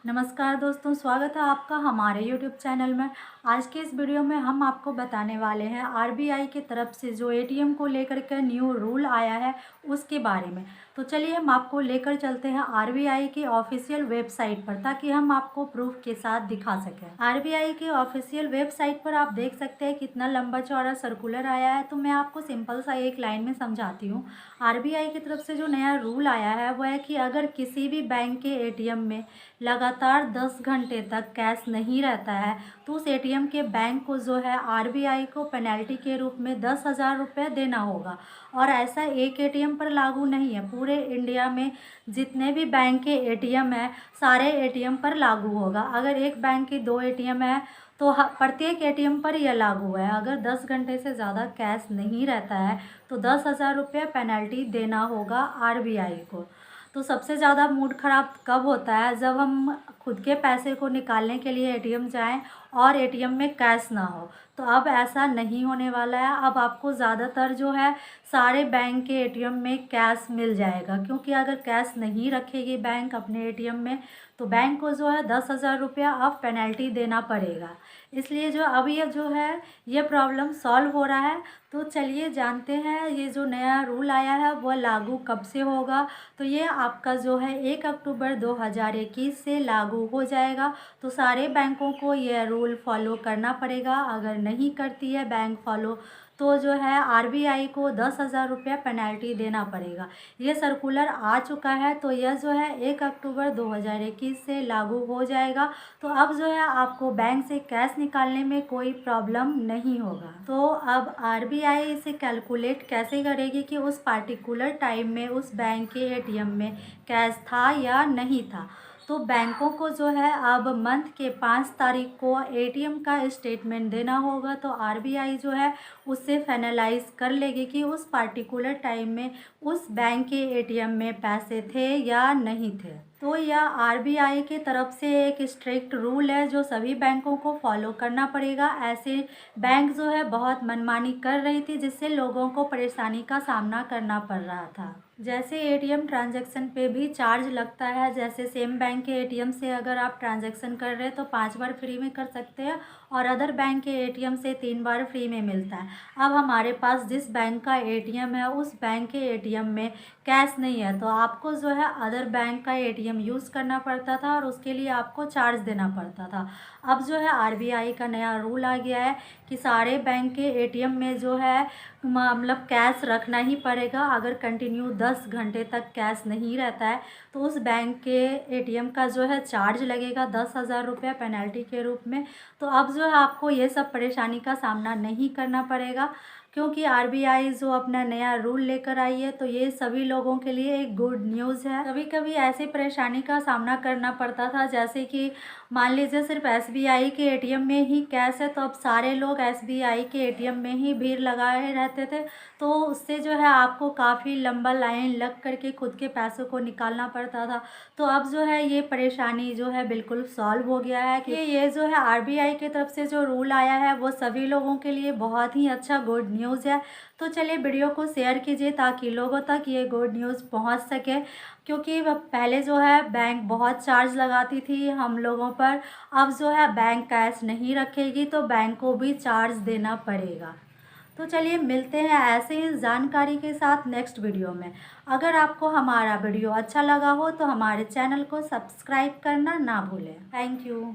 नमस्कार दोस्तों, स्वागत है आपका हमारे यूट्यूब चैनल में। आज के इस वीडियो में हम आपको बताने वाले हैं आरबीआई की तरफ से जो एटीएम को लेकर के न्यू रूल आया है उसके बारे में। तो चलिए हम आपको लेकर चलते हैं आरबीआई की ऑफिशियल वेबसाइट पर, ताकि हम आपको प्रूफ के साथ दिखा सकें। आरबीआई की ऑफिशियल वेबसाइट पर आप देख सकते हैं कितना लंबा चौड़ा सर्कुलर आया है। तो मैं आपको सिंपल सा एक लाइन में समझाती हूँ। आरबीआई की तरफ से जो नया रूल आया है वह है कि अगर किसी भी बैंक के एटीएम में लगातार 10 घंटे तक कैश नहीं रहता है तो उस एटीएम के बैंक को जो है आरबीआई को पेनल्टी के रूप में 10,000 रुपये देना होगा। और ऐसा एक एटीएम पर लागू नहीं है, पूरे इंडिया में जितने भी बैंक के एटीएम है सारे एटीएम पर लागू होगा। अगर एक बैंक के 2 एटीएम है तो प्रत्येक एटीएम पर यह लागू है। अगर 10 घंटे से ज़्यादा कैश नहीं रहता है तो 10,000 रुपये पेनल्टी देना होगा आरबीआई को। तो सबसे ज़्यादा मूड ख़राब कब होता है, जब हम खुद के पैसे को निकालने के लिए एटीएम जाएं और एटीएम में कैश ना हो। तो अब ऐसा नहीं होने वाला है। अब आपको ज़्यादातर जो है सारे बैंक के एटीएम में कैश मिल जाएगा, क्योंकि अगर कैश नहीं रखेगी बैंक अपने एटीएम में तो बैंक को जो है 10,000 रुपया अब पेनल्टी देना पड़ेगा। इसलिए जो अब ये जो है ये प्रॉब्लम सॉल्व हो रहा है। तो चलिए जानते हैं ये जो नया रूल आया है वह लागू कब से होगा। तो ये आपका जो है 1 अक्टूबर 2021 से लागू हो जाएगा। तो सारे बैंकों को यह रूल फॉलो करना पड़ेगा। अगर नहीं करती है बैंक फॉलो तो जो है आरबीआई को 10,000 रुपया पेनल्टी देना पड़ेगा। ये सर्कुलर आ चुका है, तो यह जो है 1 अक्टूबर 2021 से लागू हो जाएगा। तो अब जो है आपको बैंक से कैश निकालने में कोई प्रॉब्लम नहीं होगा। तो अब आरबीआई इसे कैलकुलेट कैसे करेगी कि उस पार्टिकुलर टाइम में उस बैंक के एटीएम में कैश था या नहीं था। तो बैंकों को जो है अब मंथ के 5 तारीख को एटीएम का स्टेटमेंट देना होगा। तो आरबीआई जो है उससे फाइनलाइज कर लेगी कि उस पार्टिकुलर टाइम में उस बैंक के एटीएम में पैसे थे या नहीं थे। तो यह आरबीआई की तरफ से एक स्ट्रिक्ट रूल है जो सभी बैंकों को फॉलो करना पड़ेगा। ऐसे बैंक जो है बहुत मनमानी कर रही थी, जिससे लोगों को परेशानी का सामना करना पड़ रहा था। जैसे एटीएम ट्रांजैक्शन पे भी चार्ज लगता है, जैसे सेम बैंक के एटीएम से अगर आप ट्रांजैक्शन कर रहे हैं तो 5 बार फ्री में कर सकते हैं और अदर बैंक के एटीएम से 3 बार फ्री में मिलता है। अब हमारे पास जिस बैंक का एटीएम है उस बैंक के एटीएम में कैश नहीं है, तो आपको जो है अदर बैंक का एटीएम यूज़ करना पड़ता था और उसके लिए आपको चार्ज देना पड़ता था। अब जो है आरबीआई का नया रूल आ गया है कि सारे बैंक के एटीएम में जो है मतलब कैश रखना ही पड़ेगा। अगर कंटिन्यू 10 घंटे तक कैश नहीं रहता है तो उस बैंक के एटीएम का जो है चार्ज लगेगा 10,000 रुपया पेनल्टी के रूप में। तो अब जो है आपको ये सब परेशानी का सामना नहीं करना पड़ेगा, क्योंकि आरबीआई जो अपना नया रूल लेकर आई है तो ये सभी लोगों के लिए एक गुड न्यूज़ है। कभी कभी ऐसी परेशानी का सामना करना पड़ता था, जैसे कि मान लीजिए सिर्फ एसबीआई के एटीएम में ही कैश है तो अब सारे लोग एसबीआई के एटीएम में ही भीड़ लगाए रहते थे। तो उससे जो है आपको काफ़ी लंबा लाइन लग करके खुद के पैसों को निकालना पड़ता था। तो अब जो है ये परेशानी जो है बिल्कुल सॉल्व हो गया है कि ये जो है आरबीआई की तरफ से जो रूल आया है वो सभी लोगों के लिए बहुत ही अच्छा गुड न्यूज़ है। तो चलिए वीडियो को शेयर कीजिए ताकि लोगों तक ये गुड न्यूज़ पहुंच सके, क्योंकि पहले जो है बैंक बहुत चार्ज लगाती थी हम लोगों पर। अब जो है बैंक कैश नहीं रखेगी तो बैंक को भी चार्ज देना पड़ेगा। तो चलिए मिलते हैं ऐसे ही जानकारी के साथ नेक्स्ट वीडियो में। अगर आपको हमारा वीडियो अच्छा लगा हो तो हमारे चैनल को सब्सक्राइब करना ना भूलें। Thank you.